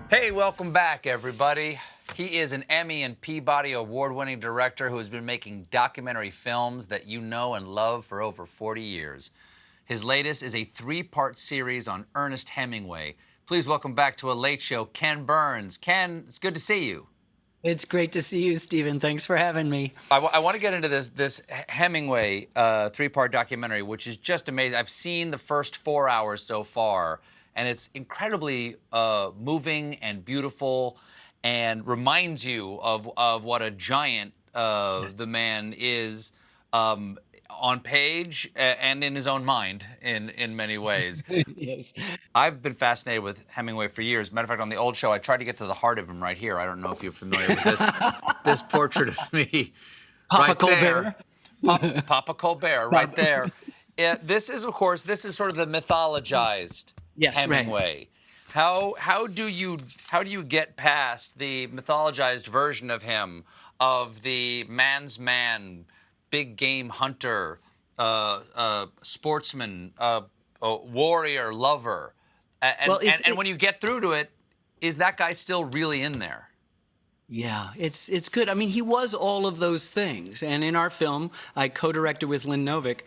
Hey, welcome back, everybody. He is an Emmy and Peabody award-winning director who has been making documentary films that you know and love for over 40 years. His latest is a three-part series on Ernest Hemingway. Please welcome back to A Late Show, Ken Burns. Ken, it's good to see you. It's great to see you, Stephen. Thanks for having me. I want to get into this Hemingway three-part documentary, which is just amazing. I've seen the first 4 hours so far, and it's incredibly moving and beautiful, and reminds you of what a giant the man is on page and in his own mind in many ways. Yes. I've been fascinated with Hemingway for years. Matter of fact, on the old show, I tried to get to the heart of him right here. I don't know if you're familiar with this portrait of me. Papa Right Colbert. there. Papa Colbert, right there. This is, of course, this is sort of the mythologized Yes, Hemingway. Right. How do you get past the mythologized version of him, of the man's man, big game hunter, sportsman, warrior, lover, and when you get through to it, is that guy still really in there? Yeah, it's good. I mean, he was all of those things. And in our film, I co-directed with Lynn Novick,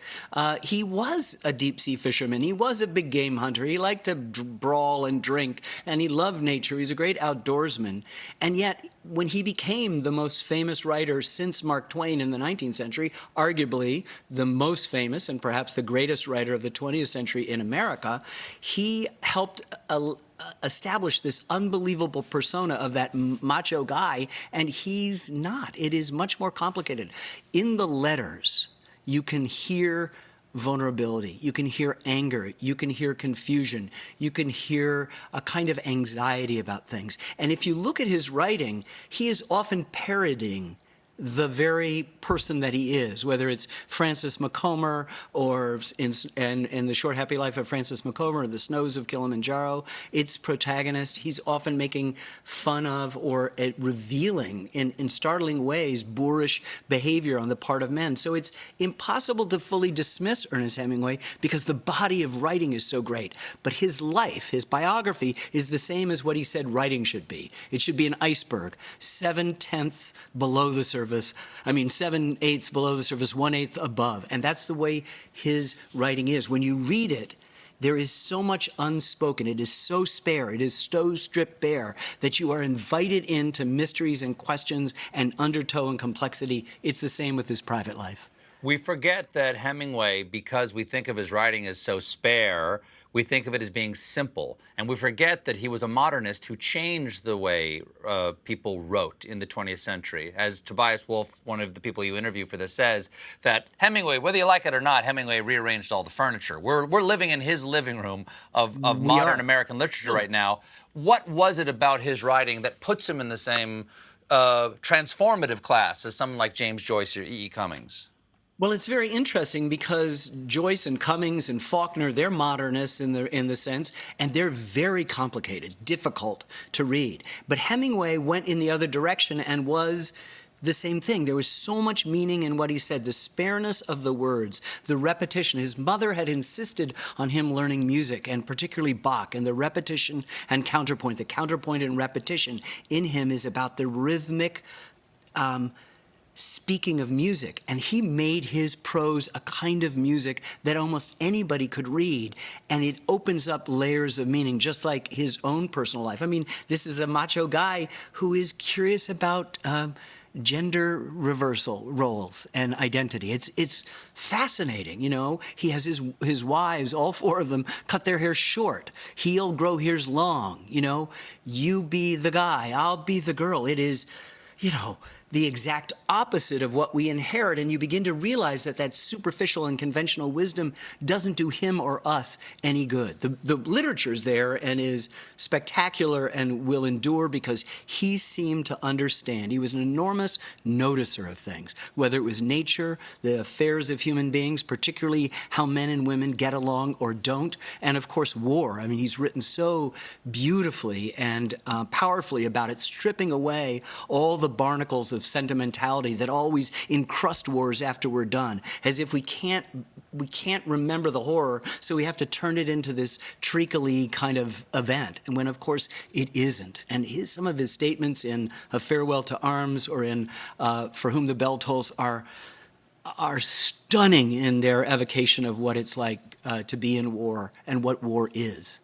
he was a deep-sea fisherman. He was a big game hunter. He liked to brawl and drink, and he loved nature. He's a great outdoorsman. And yet, when he became the most famous writer since Mark Twain in the 19th century, arguably the most famous and perhaps the greatest writer of the 20th century in America, he helped establish this unbelievable persona of that macho guy, and he's not. It is much more complicated. In the letters, you can hear vulnerability, you can hear anger, you can hear confusion, you can hear a kind of anxiety about things. And if you look at his writing, he is often parodying the very person that he is, whether it's Francis McComber or in The Short Happy Life of Francis McComber or The Snows of Kilimanjaro, its protagonist, he's often making fun of or revealing in startling ways boorish behavior on the part of men. So it's impossible to fully dismiss Ernest Hemingway because the body of writing is so great. But his life, his biography, is the same as what he said writing should be. It should be an iceberg, 7/10 below the surface. 7/8 below the surface, 1/8 above. And that's the way his writing is. When you read it, there is so much unspoken. It is so spare. It is so stripped bare that you are invited into mysteries and questions and undertow and complexity. It's the same with his private life. We forget that Hemingway, because we think of his writing as so spare, we think of it as being simple. And we forget that he was a modernist who changed the way people wrote in the 20th century. As Tobias Wolff, one of the people you interview for this, says, that Hemingway, whether you like it or not, Hemingway rearranged all the furniture. We're living in his living room of modern American literature right now. What was it about his writing that puts him in the same transformative class as someone like James Joyce or E.E. Cummings? Well, it's very interesting because Joyce and Cummings and Faulkner, they're modernists in the sense, and they're very complicated, difficult to read. But Hemingway went in the other direction and was the same thing. There was so much meaning in what he said, the spareness of the words, the repetition. His mother had insisted on him learning music, and particularly Bach, and the repetition and counterpoint. The counterpoint and repetition in him is about the rhythmic speaking of music, and he made his prose a kind of music that almost anybody could read, and it opens up layers of meaning, just like his own personal life. I mean, this is a macho guy who is curious about gender reversal roles and identity. It's fascinating, you know. He has his wives, all four of them, cut their hair short. He'll grow hairs long, you know. You be the guy, I'll be the girl. It is, you know, the exact opposite of what we inherit, and you begin to realize that that superficial and conventional wisdom doesn't do him or us any good. The literature's there and is spectacular and will endure because he seemed to understand. He was an enormous noticer of things, whether it was nature, the affairs of human beings, particularly how men and women get along or don't, and of course war. I mean, he's written so beautifully and powerfully about it, stripping away all the barnacles of of sentimentality that always encrust wars after we're done, as if we can't remember the horror, so we have to turn it into this treacly kind of event, and when of course it isn't. And some of his statements in A Farewell to Arms or in For Whom the Bell Tolls are stunning in their evocation of what it's like to be in war and what war is.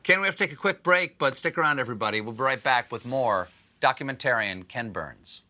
Ken, we have to take a quick break, but stick around, everybody. We'll be right back with more documentarian Ken Burns.